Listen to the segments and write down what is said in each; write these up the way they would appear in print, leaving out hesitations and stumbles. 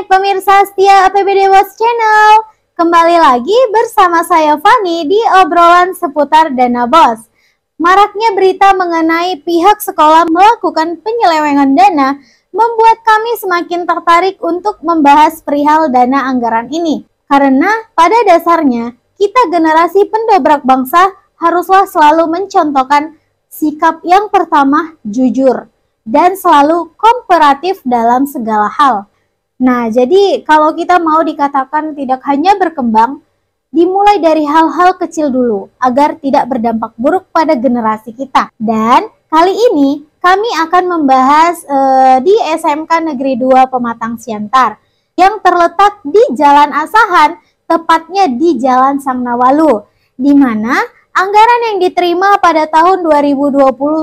Hai pemirsa setia APBD Watch Channel. Kembali lagi bersama saya Fani di obrolan seputar dana BOS. Maraknya berita mengenai pihak sekolah melakukan penyelewengan dana membuat kami semakin tertarik untuk membahas perihal dana anggaran ini. Karena pada dasarnya kita generasi pendobrak bangsa haruslah selalu mencontohkan sikap yang pertama jujur dan selalu kooperatif dalam segala hal. Nah, jadi kalau kita mau dikatakan tidak hanya berkembang, dimulai dari hal-hal kecil dulu agar tidak berdampak buruk pada generasi kita. Dan kali ini kami akan membahas di SMK Negeri 2 Pematang Siantar yang terletak di Jalan Asahan, tepatnya di Jalan Sangnawalu, di mana anggaran yang diterima pada tahun 2020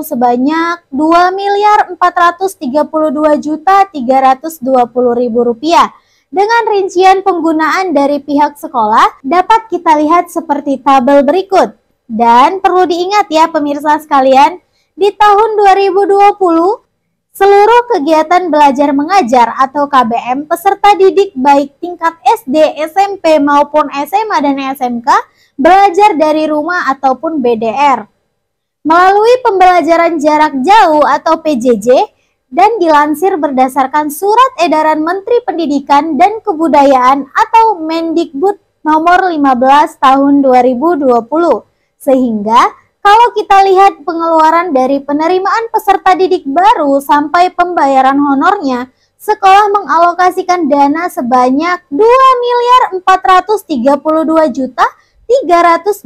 sebanyak Rp2.432.320.000 dengan rincian penggunaan dari pihak sekolah dapat kita lihat seperti tabel berikut. Dan perlu diingat ya pemirsa sekalian, di tahun 2020 seluruh kegiatan belajar mengajar atau KBM peserta didik baik tingkat SD, SMP maupun SMA dan SMK belajar dari rumah ataupun BDR melalui pembelajaran jarak jauh atau PJJ dan dilansir berdasarkan Surat Edaran Menteri Pendidikan dan Kebudayaan atau Mendikbud nomor 15 tahun 2020. Sehingga kalau kita lihat pengeluaran dari penerimaan peserta didik baru sampai pembayaran honornya, sekolah mengalokasikan dana sebanyak Rp2.432.320.000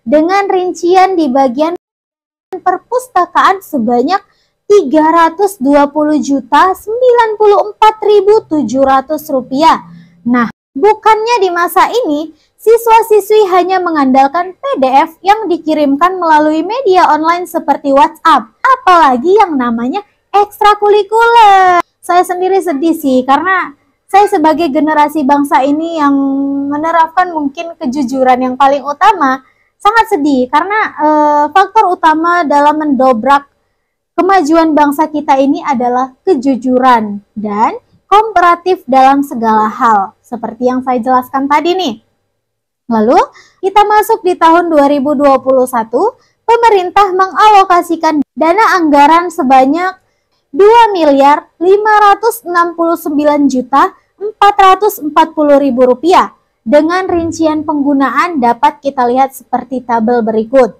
dengan rincian di bagian perpustakaan sebanyak Rp320.094.700. Nah, bukannya di masa ini siswa-siswi hanya mengandalkan PDF yang dikirimkan melalui media online seperti WhatsApp, apalagi yang namanya ekstrakurikuler. Saya sendiri sedih sih karena saya sebagai generasi bangsa ini yang menerapkan mungkin kejujuran yang paling utama, sangat sedih karena faktor utama dalam mendobrak kemajuan bangsa kita ini adalah kejujuran dan kooperatif dalam segala hal, seperti yang saya jelaskan tadi nih. Lalu, kita masuk di tahun 2021, pemerintah mengalokasikan dana anggaran sebanyak Rp2.569.440.000 dengan rincian penggunaan dapat kita lihat seperti tabel berikut.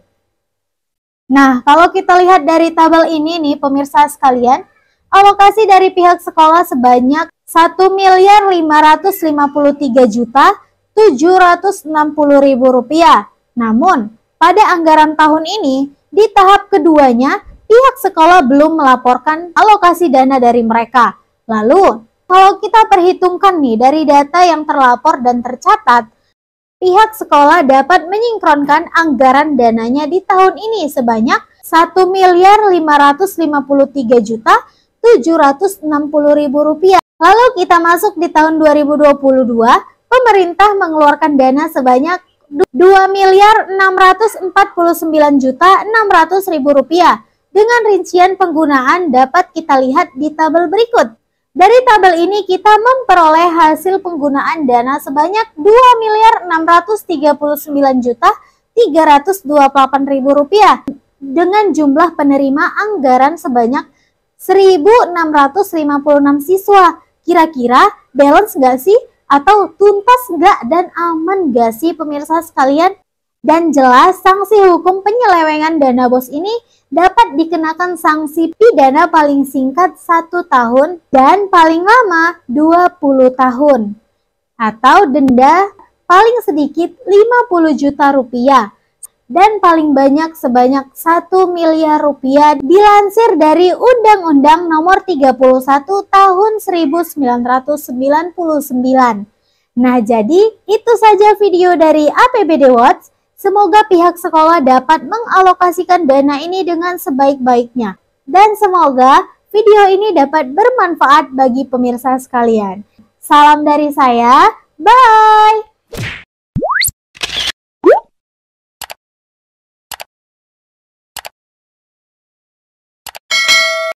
Nah, kalau kita lihat dari tabel ini nih pemirsa sekalian, alokasi dari pihak sekolah sebanyak Rp1.553.760.000. Namun, pada anggaran tahun ini, di tahap keduanya, pihak sekolah belum melaporkan alokasi dana dari mereka. Lalu, kalau kita perhitungkan nih dari data yang terlapor dan tercatat, pihak sekolah dapat menyingkronkan anggaran dananya di tahun ini sebanyak Rp1.553.760.000. Lalu kita masuk di tahun 2022, pemerintah mengeluarkan dana sebanyak Rp2.649.600.000 dengan rincian penggunaan dapat kita lihat di tabel berikut. Dari tabel ini kita memperoleh hasil penggunaan dana sebanyak Rp2.639.328.000 dengan jumlah penerima anggaran sebanyak 1.656 siswa. Kira-kira balance nggak sih? Atau tuntas nggak dan aman nggak sih pemirsa sekalian? Dan jelas sanksi hukum penyelewengan dana BOS ini dapat dikenakan sanksi pidana paling singkat 1 tahun dan paling lama 20 tahun. Atau denda paling sedikit Rp50 juta dan paling banyak sebanyak Rp1 miliar dilansir dari Undang-Undang Nomor 31 Tahun 1999. Nah, jadi itu saja video dari APBD Watch. Semoga pihak sekolah dapat mengalokasikan dana ini dengan sebaik-baiknya. Dan semoga video ini dapat bermanfaat bagi pemirsa sekalian. Salam dari saya, bye!